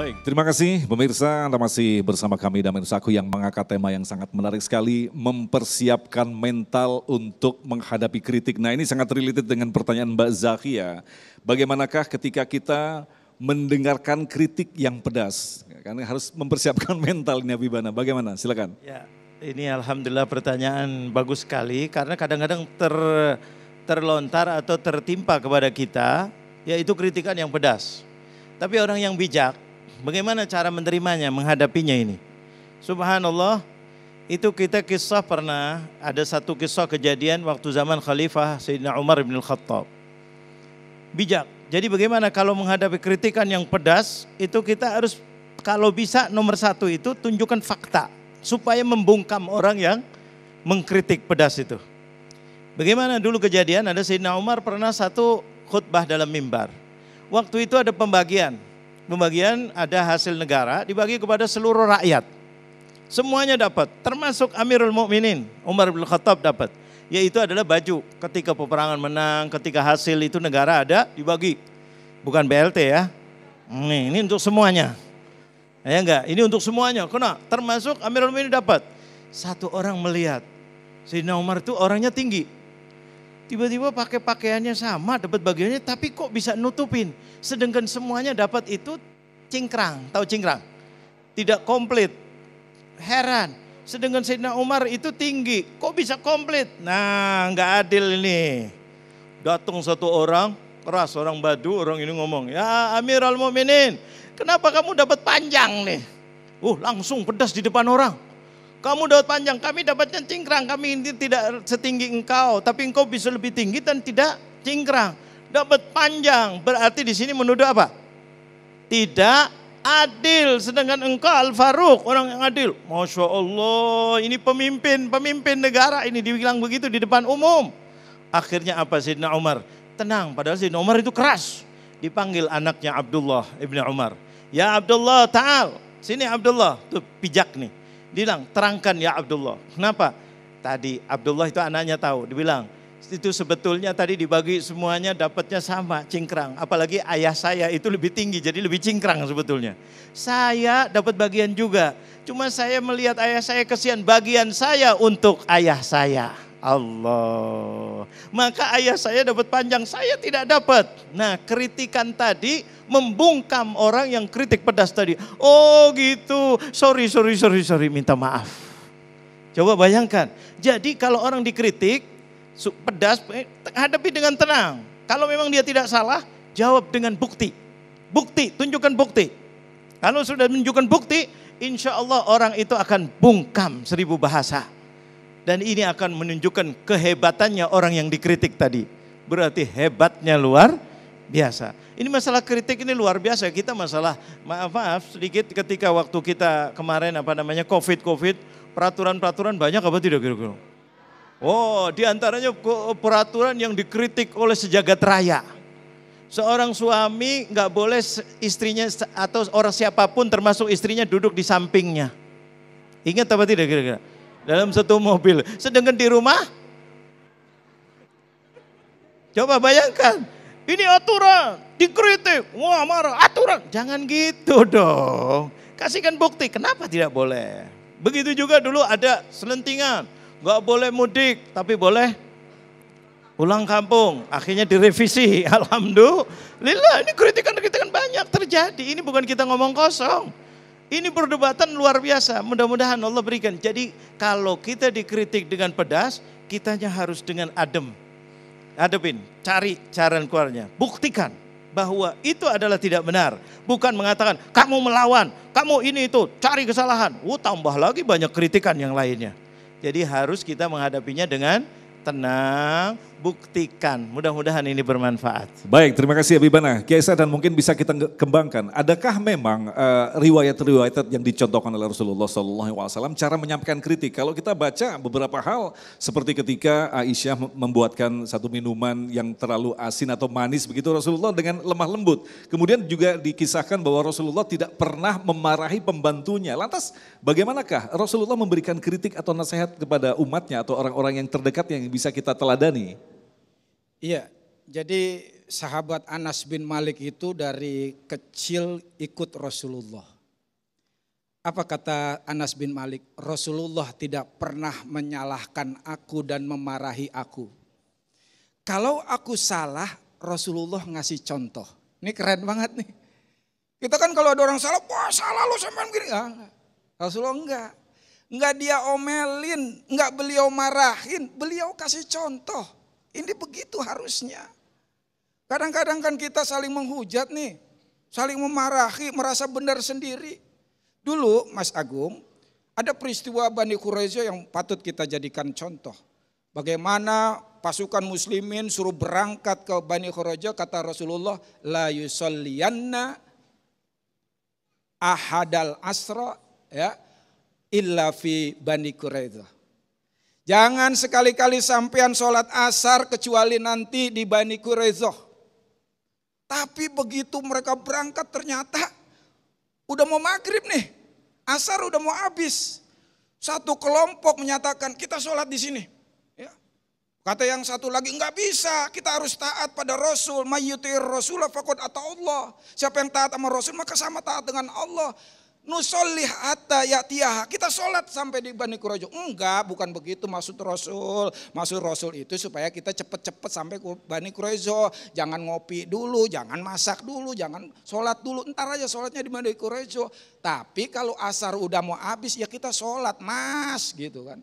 Baik, terima kasih pemirsa, Anda masih bersama kami dan Mensaku yang mengangkat tema yang sangat menarik sekali, mempersiapkan mental untuk menghadapi kritik. Nah ini sangat related dengan pertanyaan Mbak Zakia, bagaimanakah ketika kita mendengarkan kritik yang pedas? Karena harus mempersiapkan mental ini Habibana, bagaimana? Silakan. Ya, ini alhamdulillah pertanyaan bagus sekali karena kadang-kadang terlontar atau tertimpa kepada kita, yaitu kritikan yang pedas. Tapi orang yang bijak, bagaimana cara menerimanya, menghadapinya ini? Subhanallah, itu kita kisah pernah, ada satu kisah kejadian waktu zaman Khalifah Sayyidina Umar bin Khattab. Bijak, jadi bagaimana kalau menghadapi kritikan yang pedas, itu kita harus kalau bisa nomor satu itu tunjukkan fakta. Supaya membungkam orang yang mengkritik pedas itu. Bagaimana dulu kejadian, ada Sayyidina Umar pernah satu khutbah dalam mimbar. Waktu itu ada pembagian ada hasil negara dibagi kepada seluruh rakyat. Semuanya dapat, termasuk Amirul Mukminin Umar bin Khattab dapat. Yaitu adalah baju ketika peperangan menang, ketika hasil itu negara ada dibagi. Bukan BLT ya, ini untuk semuanya. Ya enggak, ini untuk semuanya, kena termasuk Amirul Mukminin dapat. Satu orang melihat, Sayyidina Umar itu orangnya tinggi. Tiba-tiba pakai pakaiannya sama, dapat bagiannya, tapi kok bisa nutupin. Sedangkan semuanya dapat itu cingkrang, tahu cingkrang? Tidak komplit, heran. Sedangkan Sayyidina Umar itu tinggi, kok bisa komplit? Nah, nggak adil ini. Datang satu orang, keras orang Badu, orang ini ngomong, ya Amirul Mukminin, kenapa kamu dapat panjang nih? Langsung pedas di depan orang. Kamu dapat panjang, kami dapatnya cingkrang, kami ini tidak setinggi engkau, tapi engkau bisa lebih tinggi dan tidak cingkrang. Dapat panjang, berarti di sini menuduh apa? Tidak adil, sedangkan engkau Al-Faruq, orang yang adil. Masya Allah, ini pemimpin negara ini dibilang begitu di depan umum. Akhirnya apa Sayyidina Umar? Tenang, padahal Sayyidina Umar itu keras. Dipanggil anaknya Abdullah ibn Umar. Ya Abdullah, ta'al. Sini Abdullah, tuh pijak nih. Bilang, terangkan ya Abdullah. Kenapa? Tadi Abdullah itu anaknya tahu. Dibilang, itu sebetulnya tadi dibagi semuanya dapatnya sama, cingkrang. Apalagi ayah saya itu lebih tinggi, jadi lebih cingkrang sebetulnya. Saya dapat bagian juga. Cuma saya melihat ayah saya kesian, bagian saya untuk ayah saya. Allah. Maka ayah saya dapat panjang, saya tidak dapat. Nah, kritikan tadi membungkam orang yang kritik pedas tadi. Oh gitu, sorry, minta maaf. Coba bayangkan, jadi kalau orang dikritik, pedas, hadapi dengan tenang. Kalau memang dia tidak salah, jawab dengan bukti. Bukti, tunjukkan bukti. Kalau sudah menunjukkan bukti, insya Allah orang itu akan bungkam 1000 bahasa. Dan ini akan menunjukkan kehebatannya orang yang dikritik tadi. Berarti hebatnya luar biasa. Ini masalah kritik ini luar biasa. Kita masalah, maaf sedikit ketika waktu kita kemarin COVID, peraturan-peraturan banyak apa tidak kira-kira? Oh, diantaranya peraturan yang dikritik oleh sejagat raya. Seorang suami nggak boleh istrinya atau orang siapapun termasuk istrinya duduk di sampingnya. Ingat apa tidak kira-kira? Dalam satu mobil. Sedangkan di rumah, coba bayangkan, ini aturan, dikritik, wah marah, aturan. Jangan gitu dong. Kasihkan bukti, kenapa tidak boleh? Begitu juga dulu ada selentingan, gak boleh mudik, tapi boleh pulang kampung. Akhirnya direvisi, alhamdulillah ini kritikan-kritikan banyak terjadi. Ini bukan kita ngomong kosong. Ini perdebatan luar biasa, mudah-mudahan Allah berikan. Jadi kalau kita dikritik dengan pedas, kitanya harus dengan adem. Adepin, cari cara keluarnya. Buktikan bahwa itu adalah tidak benar. Bukan mengatakan, kamu melawan, kamu ini itu, cari kesalahan. Tambah lagi banyak kritikan yang lainnya. Jadi harus kita menghadapinya dengan tenang, buktikan. Mudah-mudahan ini bermanfaat. Baik, terima kasih Habibana. Kiai Sa, dan mungkin bisa kita kembangkan. Adakah memang riwayat-riwayat yang dicontohkan oleh Rasulullah SAW cara menyampaikan kritik? Kalau kita baca beberapa hal seperti ketika Aisyah membuatkan satu minuman yang terlalu asin atau manis begitu, Rasulullah dengan lemah lembut. Kemudian juga dikisahkan bahwa Rasulullah tidak pernah memarahi pembantunya. Lantas bagaimanakah Rasulullah memberikan kritik atau nasihat kepada umatnya atau orang-orang yang terdekat yang bisa kita teladani? Iya, jadi sahabat Anas bin Malik itu dari kecil ikut Rasulullah. Apa kata Anas bin Malik? Rasulullah tidak pernah menyalahkan aku dan memarahi aku. Kalau aku salah, Rasulullah ngasih contoh. Ini keren banget nih. Kita kan kalau ada orang salah, wah salah lo sampean gini. Enggak. Rasulullah enggak. Enggak dia omelin, enggak beliau marahin, beliau kasih contoh. Ini begitu harusnya. Kadang-kadang kan kita saling menghujat nih, saling memarahi, merasa benar sendiri. Dulu Mas Agung, ada peristiwa Bani Quraisyah yang patut kita jadikan contoh. Bagaimana pasukan muslimin suruh berangkat ke Bani Quraisyah, kata Rasulullah, la yusalliyanna ahadal asra ya illa fi Bani Quraisyah. Jangan sekali-kali sampean sholat asar kecuali nanti di Bani Quraisyah. Tapi begitu mereka berangkat ternyata udah mau maghrib nih, asar udah mau habis. Satu kelompok menyatakan kita sholat di sini. Ya. Kata yang satu lagi nggak bisa, kita harus taat pada Rasul. Mayyutir Rasul faqad ata Allah. Siapa yang taat sama Rasul maka sama taat dengan Allah. Nusolli hatta ya'tiyaha. Kita sholat sampai di Bani Quraisyah. Enggak, bukan begitu maksud Rasul. Maksud Rasul itu supaya kita cepet-cepet sampai ke Bani Quraisyah. Jangan ngopi dulu, jangan masak dulu, jangan sholat dulu. Ntar aja sholatnya di Bani Quraisyah. Tapi kalau asar udah mau habis ya kita sholat mas gitu kan.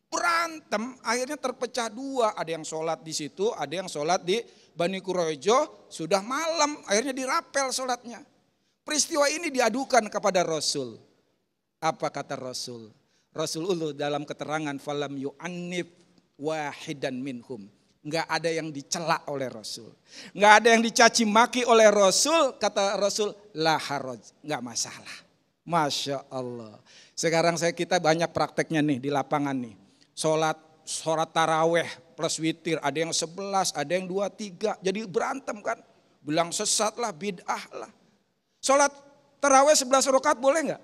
Berantem akhirnya terpecah dua. Ada yang sholat di situ, ada yang sholat di Bani Quraisyah. Sudah malam akhirnya dirapel sholatnya. Peristiwa ini diadukan kepada Rasul. Apa kata Rasul? Rasulullah dalam keterangan falam yu'annif wahidan minhum. Enggak ada yang dicela oleh Rasul. Enggak ada yang dicaci maki oleh Rasul. Kata Rasul, la haraj, enggak masalah. Masya Allah. Sekarang kita banyak prakteknya nih di lapangan nih. Sholat taraweh plus witir. Ada yang 11, ada yang 2, 3. Jadi berantem kan. Bilang sesat lah, bid'ah lah. Sholat taraweh 11 rakaat boleh enggak?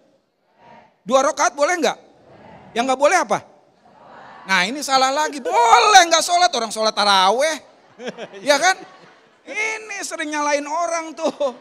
2 rakaat boleh enggak? Yang enggak boleh apa? Nah ini salah lagi, boleh enggak sholat, orang sholat taraweh. Ya kan? Ini sering nyalain orang tuh.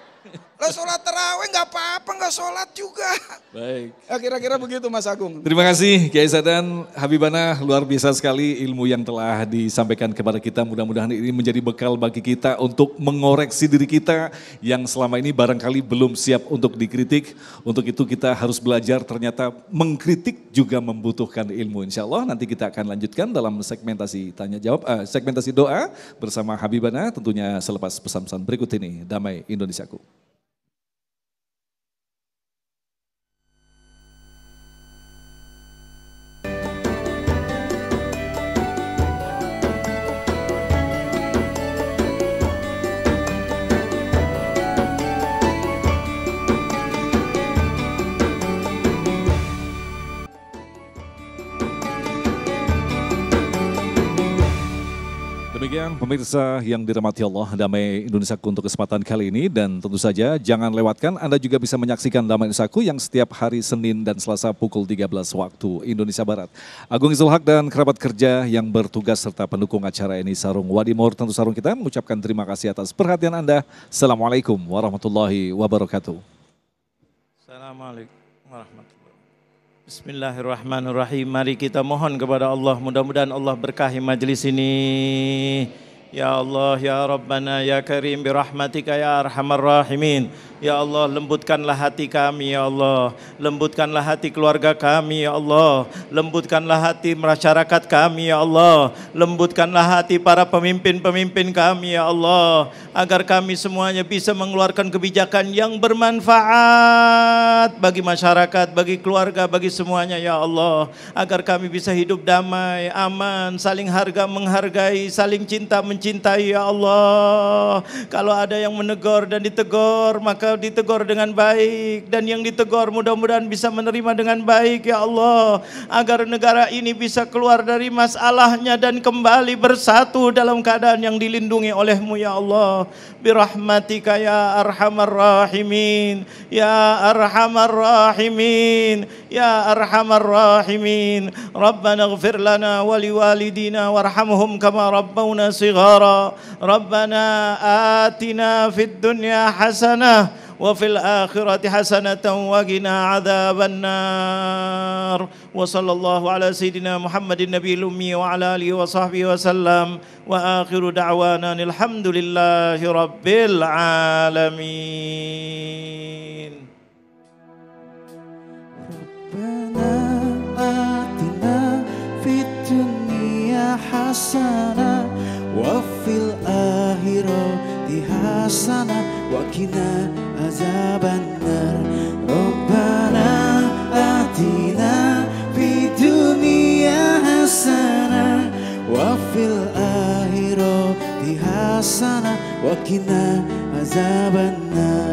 Lah sholat taraweh enggak apa-apa, enggak sholat juga. Baik. Ya, kira-kira begitu Mas Agung. Terima kasih Kiai Sadan, Habibana, luar biasa sekali ilmu yang telah disampaikan kepada kita. Mudah-mudahan ini menjadi bekal bagi kita untuk mengoreksi diri kita yang selama ini barangkali belum siap untuk dikritik. Untuk itu kita harus belajar ternyata mengkritik juga membutuhkan ilmu. Insya Allah nanti kita akan lanjutkan dalam segmentasi tanya jawab, segmentasi doa bersama Habibana tentunya selepas pesan-pesan berikut ini. Damai Indonesiaku. Demikian pemirsa yang dirahmati Allah, Damai Indonesiaku untuk kesempatan kali ini, dan tentu saja jangan lewatkan, Anda juga bisa menyaksikan Damai Indonesiaku yang setiap hari Senin dan Selasa pukul 13 waktu Indonesia Barat. Agung Izul Haq dan kerabat kerja yang bertugas serta pendukung acara ini, Sarung Wadimor, tentu Sarung kita mengucapkan terima kasih atas perhatian Anda. Assalamualaikum warahmatullahi wabarakatuh. Assalamualaikum warahmatullahi wabarakatuh. Bismillahirrahmanirrahim. Mari kita mohon kepada Allah, mudah-mudahan Allah berkahi majelis ini. Ya Allah, ya Rabbana, ya Karim, birahmatika ya arhamar rahimin. Ya Allah, lembutkanlah hati kami ya Allah. Lembutkanlah hati keluarga kami ya Allah. Lembutkanlah hati masyarakat kami ya Allah. Lembutkanlah hati para pemimpin-pemimpin kami ya Allah. Agar kami semuanya bisa mengeluarkan kebijakan yang bermanfaat bagi masyarakat, bagi keluarga, bagi semuanya ya Allah. Agar kami bisa hidup damai, aman, saling harga menghargai, saling cinta mencintai ya Allah. Kalau ada yang menegur dan ditegur, maka mereka ditegur dengan baik, dan yang ditegur mudah-mudahan bisa menerima dengan baik ya Allah, agar negara ini bisa keluar dari masalahnya dan kembali bersatu dalam keadaan yang dilindungi oleh-Mu ya Allah. Birahmatika ya arhamar rahimin, ya arhamar rahimin, ya arhamar rahimin. Rabbana ighfir lana wa liwalidina warhamhum kama rabbawna shighara. Rabbana atina fid dunya hasanah wa fil akhirati hasanatan wa qina adzabannar. Wa sallallahu ala sayidina Muhammadin nabiyil ummi wa ala alihi wa sahbihi wasallam. Wa akhiru da'wana alhamdulillahi rabbil alamin. Rabbana atina fid dunya hasanah wa fil akhirati hasanah wa qina azabannar. Rabbana atina fid dunya hasanah wa fil akhirati hasanah wa qina azabannar.